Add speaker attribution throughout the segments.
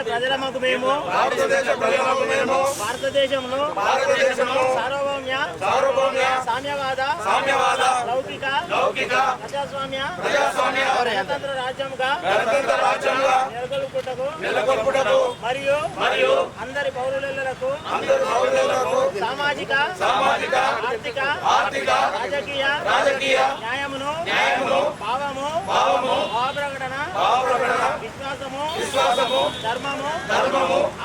Speaker 1: ప్రజలకు మేము భారతదేశంలో సార్వభౌమ్య సామ్యవాద లౌకిక ప్రజాస్వామ్య గణతంత్ర రాజ్యంగా నెలకొల్పుటకు మరియు అందరి పౌరులకు సామాజిక ఆర్థిక రాజకీయ న్యాయమును భావము భావప్రకటన విశ్వాసము ధర్మము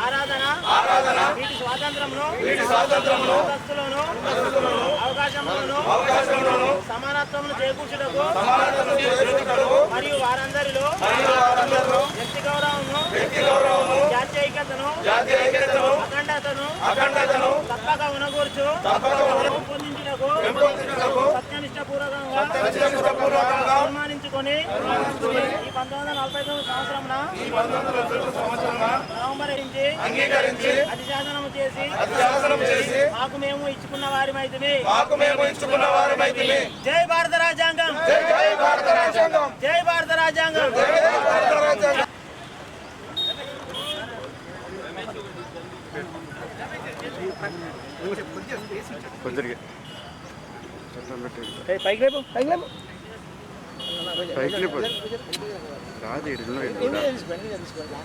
Speaker 1: ఆరాధన వీటి స్వాతంత్రమును అవకాశములను సమానత్వమును చేకూర్చుటకు మరియు వారందరిలో వ్యక్తి గౌరవము జాతీయ ఐక్యతను అఖండతను తప్పక ఉనగూర్చు పెంపొందించుటకు సత్యనిష్టపూర్వకంగా తీర్మానించుకొని ఈ 1949 సంవత్సరమున నవంబర్ అంగీకరించి అధిశాసనము చేసి మాకు మేము ఇచ్చుకున్న వారిమైతిమి. జై భారత రాజ్యాంగం, జై భారత రాజ్యాంగం.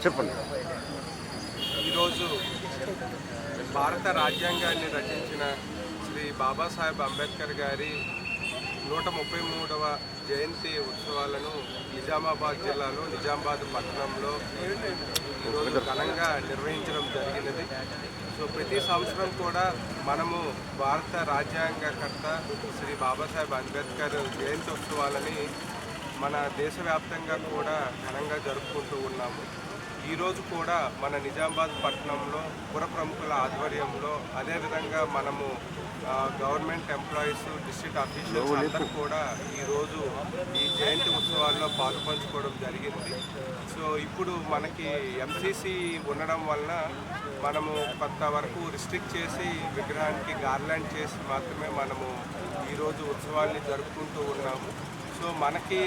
Speaker 2: చెప్పండి. ఈరోజు భారత రాజ్యాంగాన్ని రచించిన శ్రీ బాబాసాహెబ్ అంబేద్కర్ గారి 133వ జయంతి ఉత్సవాలను నిజామాబాద్ జిల్లాలో నిజామాబాద్ పట్టణంలో ఈరోజు ఘనంగా నిర్వహించడం జరిగినది. సో ప్రతి సంవత్సరం కూడా మనము భారత రాజ్యాంగకర్త శ్రీ బాబాసాహెబ్ అంబేద్కర్ జయంతి ఉత్సవాలని మన దేశవ్యాప్తంగా కూడా ఘనంగా జరుపుకుంటూ ఉన్నాము. ఈరోజు కూడా మన నిజామాబాద్ పట్టణంలో పుర ప్రముఖుల ఆధ్వర్యంలో అదేవిధంగా మనము గవర్నమెంట్ ఎంప్లాయీస్ డిస్ట్రిక్ట్ ఆఫీసర్స్ అందరూ కూడా ఈరోజు ఈ జయంతి ఉత్సవాల్లో పాల్పంచుకోవడం జరిగింది. సో ఇప్పుడు మనకి ఎంసీసీ ఉండడం వలన మనము కొంతవరకు రిస్ట్రిక్ట్ చేసి విగ్రహానికి గార్లాండ్ చేసి మాత్రమే మనము ఈరోజు ఉత్సవాల్ని జరుపుకుంటూ ఉన్నాము. సో మనకి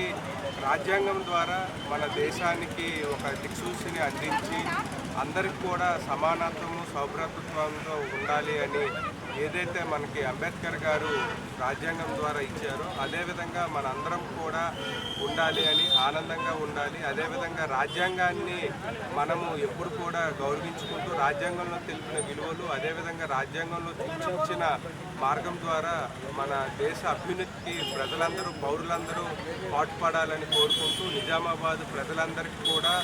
Speaker 2: రాజ్యాంగం ద్వారా మన దేశానికి ఒక దిక్సూచిని అందించి అందరికి కూడా సమానత్వము సౌభ్రాతృత్వంతో ఉండాలి అని ఏదైతే మనకి అంబేద్కర్ గారు రాజ్యాంగం ద్వారా ఇచ్చారో అదేవిధంగా మనందరం కూడా ఉండాలి అని, ఆనందంగా ఉండాలి. అదేవిధంగా రాజ్యాంగాన్ని మనము ఎప్పుడు కూడా గౌరవించుకుంటూ రాజ్యాంగంలో తెలిపిన విలువలు అదేవిధంగా రాజ్యాంగంలో సూచించిన మార్గం ద్వారా మన దేశ అభ్యున్నతికి ప్రజలందరూ పౌరులందరూ పాటుపడాలని కోరుకుంటూ నిజామాబాద్ ప్రజలందరికీ కూడా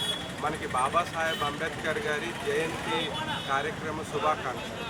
Speaker 2: మనకి బాబాసాహెబ్ అంబేద్కర్ గారి జయంతి కార్యక్రమ శుభాకాంక్షలు.